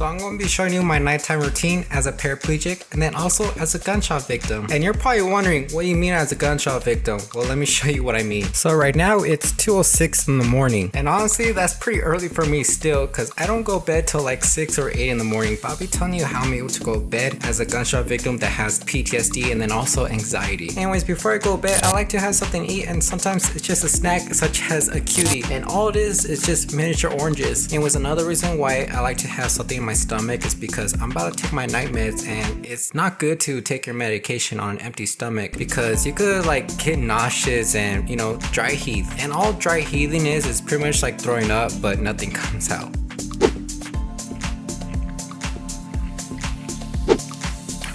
So I'm going to be showing you my nighttime routine as a paraplegic and then also as a gunshot victim. And you're probably wondering, what do you mean as a gunshot victim? Well, let me show you what I mean. So right now it's 2:06 in the morning. And honestly, that's pretty early for me still because I don't go to bed till like 6 or 8 in the morning. But I'll be telling you how I'm able to go to bed as a gunshot victim that has PTSD and then also anxiety. Anyways, before I go to bed, I like to have something to eat, and sometimes it's just a snack such as a cutie. And all it is just miniature oranges. And was another reason why I like to have something in my stomach is because I'm about to take my night meds, and it's not good to take your medication on an empty stomach because you could like get nauseous and dry heave. And all dry heaving is pretty much like throwing up, but nothing comes out.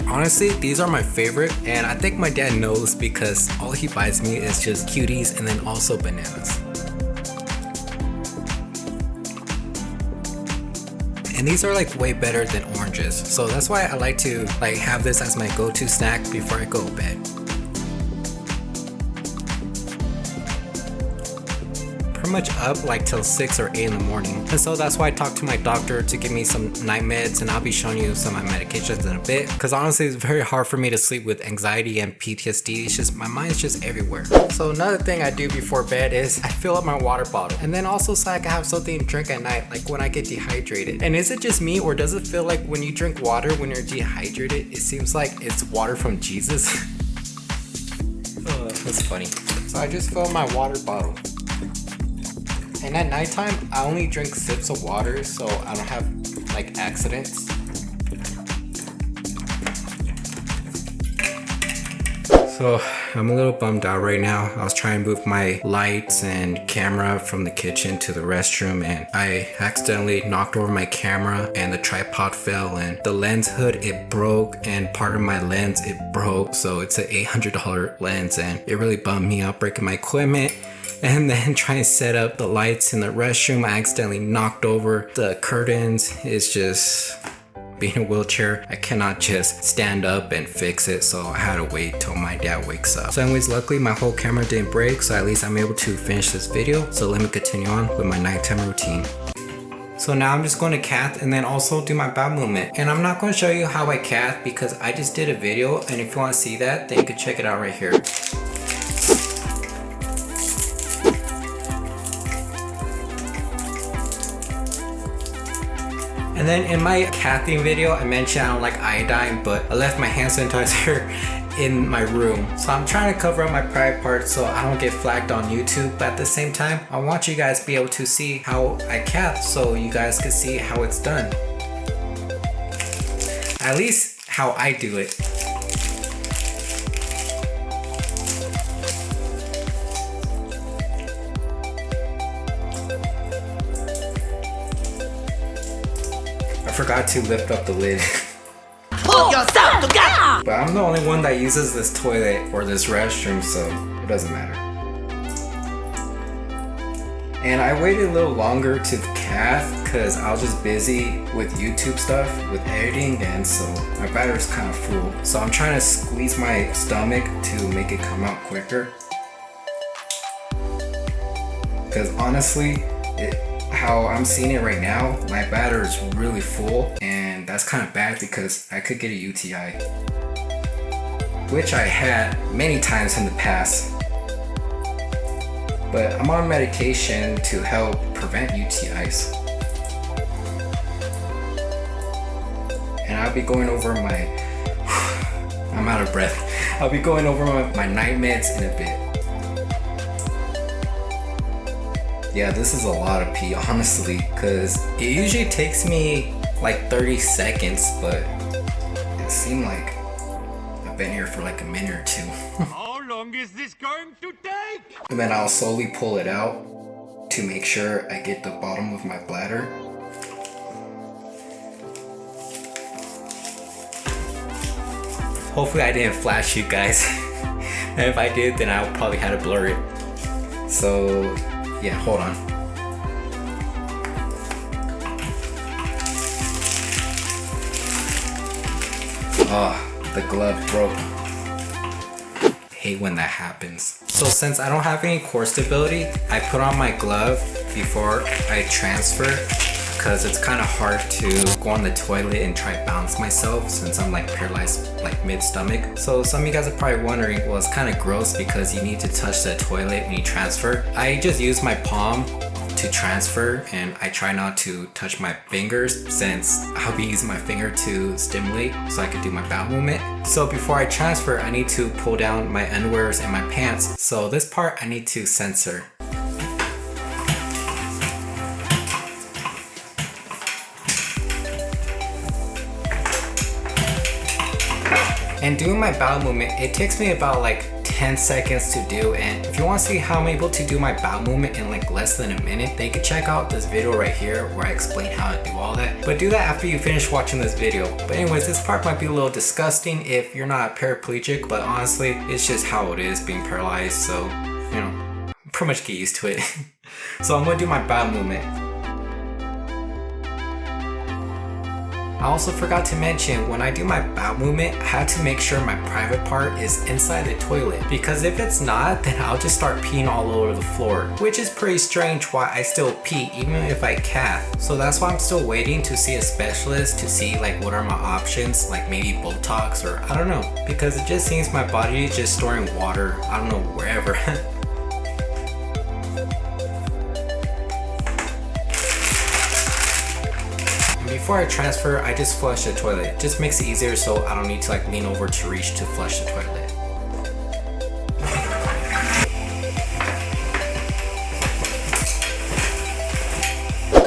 Honestly, these are my favorite, and I think my dad knows because all he buys me is just cuties and then also bananas. And these are like way better than oranges. So that's why I like to have this as my go-to snack before I go to bed. Pretty much up like till 6 or 8 in the morning. And so that's why I talked to my doctor to give me some night meds, and I'll be showing you some of my medications in a bit. Because honestly, it's very hard for me to sleep with anxiety and PTSD. It's just, my mind's just everywhere. So another thing I do before bed is I fill up my water bottle. And then also so I can have something to drink at night, like when I get dehydrated. And is it just me, or does it feel like when you drink water when you're dehydrated, it seems like it's water from Jesus? That's funny. So I just fill my water bottle. And at nighttime, I only drink sips of water so I don't have like accidents. So I'm a little bummed out right now. I was trying to move my lights and camera from the kitchen to the restroom, and I accidentally knocked over my camera and the tripod fell, and the lens hood, it broke, and part of my lens, it broke. So it's an $800 lens, and it really bummed me out breaking my equipment. And then trying to set up the lights in the restroom, I accidentally knocked over the curtains. It's just, being in a wheelchair, I cannot just stand up and fix it, so I had to wait till my dad wakes up. So anyways, luckily my whole camera didn't break, so at least I'm able to finish this video. So let me continue on with my nighttime routine. So now I'm just going to cath and then also do my bowel movement. And I'm not going to show you how I cath because I just did a video, and if you want to see that, then you can check it out right here. And then in my cathing video, I mentioned I don't like iodine, but I left my hand sanitizer in my room. So I'm trying to cover up my private parts so I don't get flagged on YouTube. But at the same time, I want you guys to be able to see how I cath so you guys can see how it's done. At least how I do it. I forgot to lift up the lid. Pull yourself together! But I'm the only one that uses this toilet or this restroom, so it doesn't matter. And I waited a little longer to cath because I was just busy with YouTube stuff, with editing, and so my battery's kind of full. So I'm trying to squeeze my stomach to make it come out quicker. Because honestly, how I'm seeing it right now, my battery is really full, and that's kind of bad because I could get a UTI, which I had many times in the past. But I'm on medication to help prevent UTIs. And I'll be going over my, I'm out of breath. I'll be going over my night meds in a bit. Yeah, this is a lot of pee, honestly, because it usually takes me like 30 seconds, but it seemed like I've been here for like a minute or two. How long is this going to take? And then I'll slowly pull it out to make sure I get the bottom of my bladder. Hopefully I didn't flash you guys. And if I did, then I'll probably have to blur it. So yeah, hold on. Oh, the glove broke. Hate when that happens. So since I don't have any core stability, I put on my glove before I transfer because it's kind of hard to go on the toilet and try to balance myself since I'm like paralyzed like mid-stomach. So some of you guys are probably wondering, well, it's kind of gross because you need to touch the toilet when you transfer. I just use my palm to transfer and I try not to touch my fingers since I'll be using my finger to stimulate so I can do my bowel movement. So before I transfer, I need to pull down my underwears and my pants. So this part I need to censor. And doing my bowel movement, it takes me about like 10 seconds to do, and if you want to see how I'm able to do my bowel movement in like less than a minute, then you can check out this video right here where I explain how to do all that. But do that after you finish watching this video. But anyways, this part might be a little disgusting if you're not paraplegic, but honestly, it's just how it is being paralyzed, so you know, pretty much get used to it. So I'm gonna do my bowel movement. I also forgot to mention, when I do my bowel movement, I have to make sure my private part is inside the toilet, because if it's not, then I'll just start peeing all over the floor, which is pretty strange why I still pee even if I cath. So that's why I'm still waiting to see a specialist to see like what are my options, like maybe Botox or I don't know, because it just seems my body is just storing water, I don't know, wherever. Before I transfer, I just flush the toilet. It just makes it easier so I don't need to like lean over to reach to flush the toilet.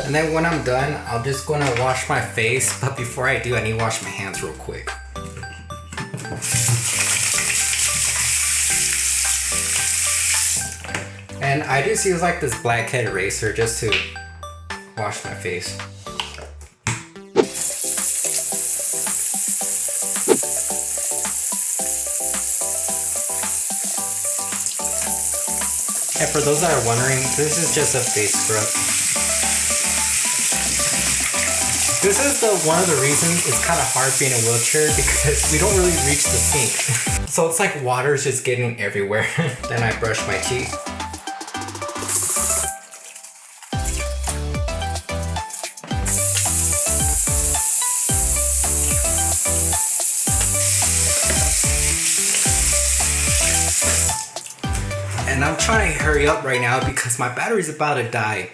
And then when I'm done, I'm just gonna wash my face, but before I do, I need to wash my hands real quick. And I just use like this blackhead eraser just to wash my face. And for those that are wondering, this is just a face scrub. This is one of the reasons it's kind of hard being in a wheelchair, because we don't really reach the sink. So it's like water's just getting everywhere. Then I brush my teeth. And I'm trying to hurry up right now because my battery's about to die.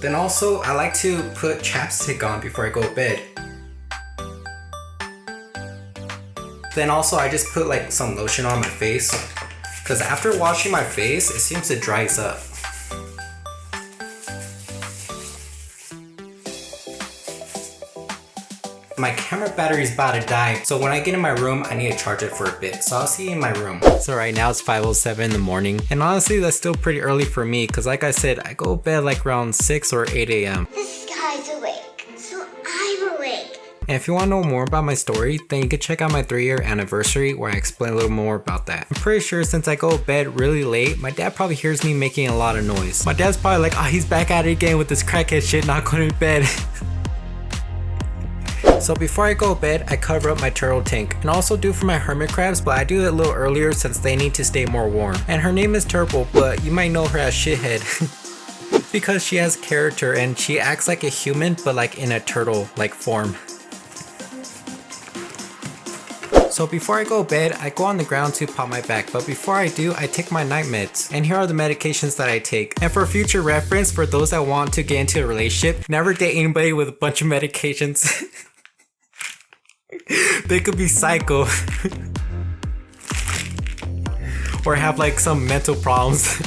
Then also, I like to put chapstick on before I go to bed. Then also, I just put like some lotion on my face, because after washing my face, it seems to dries up. My camera battery is about to die, so when I get in my room, I need to charge it for a bit. So I'll see you in my room. So right now it's 5:07 in the morning, and honestly that's still pretty early for me, because like I said, I go to bed like around 6 or 8 a.m. This guy's awake, so I'm awake. And if you want to know more about my story, then you can check out my 3-year anniversary where I explain a little more about that. I'm pretty sure since I go to bed really late, my dad probably hears me making a lot of noise. My dad's probably like, oh, he's back at it again with this crackhead shit, not going to bed. So before I go to bed, I cover up my turtle tank, and also do for my hermit crabs, but I do it a little earlier since they need to stay more warm. And her name is Turple, but you might know her as Shithead because she has character and she acts like a human but like in a turtle like form. So before I go to bed, I go on the ground to pop my back, but before I do, I take my night meds. And here are the medications that I take. And for future reference, for those that want to get into a relationship, never date anybody with a bunch of medications. They could be psycho or have like some mental problems.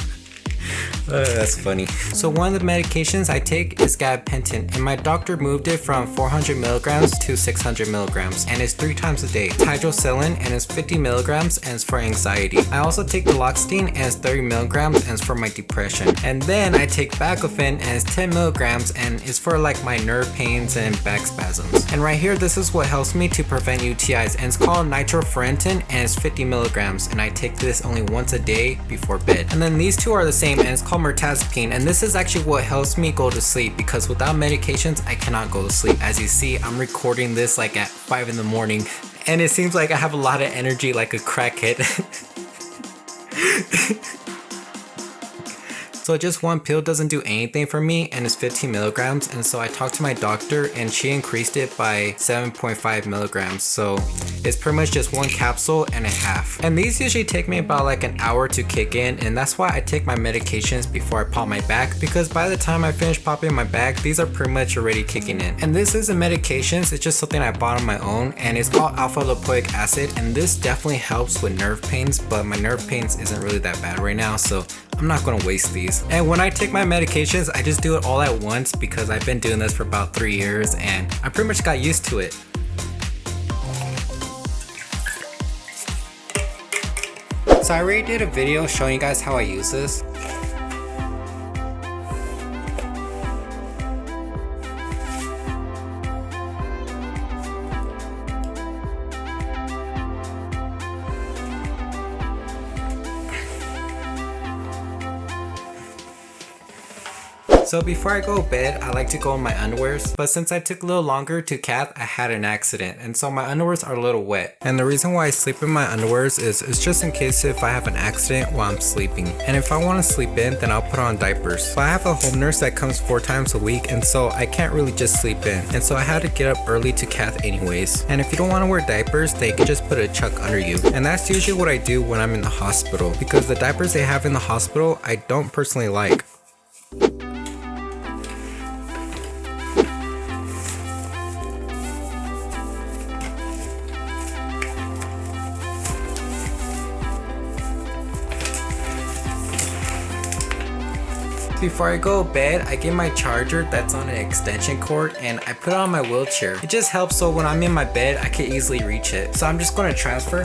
That's funny. So one of the medications I take is gabapentin, and my doctor moved it from 400 milligrams to 600 milligrams, and it's 3 times a day. Hydrocillin, and it's 50 milligrams, and it's for anxiety. I also take duloxetine, and it's 30 milligrams, and it's for my depression. And then I take baclofen, and it's 10 milligrams, and it's for like my nerve pains and back spasms. And right here, this is what helps me to prevent UTIs, and it's called nitrofurantoin, and it's 50 milligrams, and I take this only once a day before bed. And then these two are the same, and it's called mirtazapine, and this is actually what helps me go to sleep, because without medications I cannot go to sleep. As you see, I'm recording this like at 5 in the morning, and it seems like I have a lot of energy like a crackhead. So just one pill doesn't do anything for me, and it's 15 milligrams. And so I talked to my doctor and she increased it by 7.5 milligrams. So it's pretty much just one capsule and a half. And these usually take me about like an hour to kick in, and that's why I take my medications before I pop my back, because by the time I finish popping my back, these are pretty much already kicking in. And this isn't medications, it's just something I bought on my own, and it's called alpha lipoic acid, and this definitely helps with nerve pains, but my nerve pains isn't really that bad right now, so I'm not gonna waste these. And when I take my medications, I just do it all at once because I've been doing this for about 3 years and I pretty much got used to it. So I already did a video showing you guys how I use this. So before I go to bed, I like to go in my underwears, but since I took a little longer to cath, I had an accident, and so my underwears are a little wet. And the reason why I sleep in my underwears is it's just in case if I have an accident while I'm sleeping. And if I want to sleep in, then I'll put on diapers. So I have a home nurse that comes 4 times a week, and so I can't really just sleep in. And so I had to get up early to cath anyways. And if you don't want to wear diapers, they can just put a chuck under you. And that's usually what I do when I'm in the hospital, because the diapers they have in the hospital, I don't personally like. Before I go to bed, I get my charger that's on an extension cord and I put it on my wheelchair. It just helps so when I'm in my bed, I can easily reach it. So I'm just going to transfer.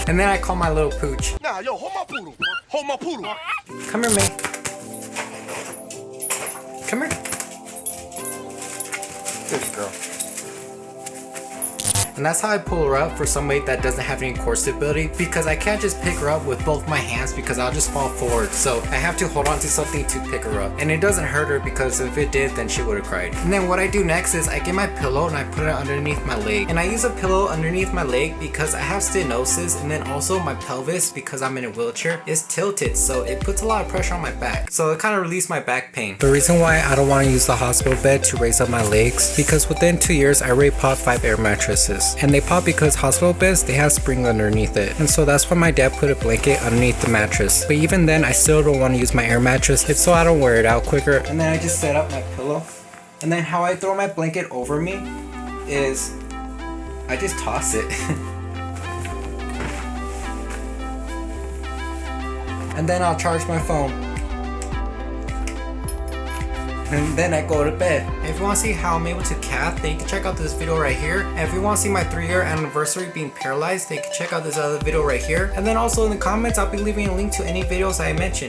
And then I call my little pooch. Nah, yo, hold my poodle. Hold my poodle. Come here, man. Come here. Good girl. And that's how I pull her up for somebody that doesn't have any core stability, because I can't just pick her up with both my hands because I'll just fall forward. So I have to hold on to something to pick her up. And it doesn't hurt her because if it did, then she would have cried. And then what I do next is I get my pillow and I put it underneath my leg. And I use a pillow underneath my leg because I have stenosis, and then also my pelvis, because I'm in a wheelchair, is tilted. So it puts a lot of pressure on my back. So it kind of relieves my back pain. The reason why I don't want to use the hospital bed to raise up my legs, because within 2 years, I already popped 5 air mattresses. And they pop because hospital beds, they have springs underneath it. And so that's why my dad put a blanket underneath the mattress. But even then, I still don't want to use my air mattress. It's so I don't wear it out quicker. And then I just set up my pillow. And then how I throw my blanket over me is I just toss it. And then I'll charge my phone. And then I go to bed. If you want to see how I'm able to cath, then you can check out this video right here. And if you want to see my 3-year anniversary being paralyzed, then you can check out this other video right here. And then also in the comments, I'll be leaving a link to any videos I mentioned.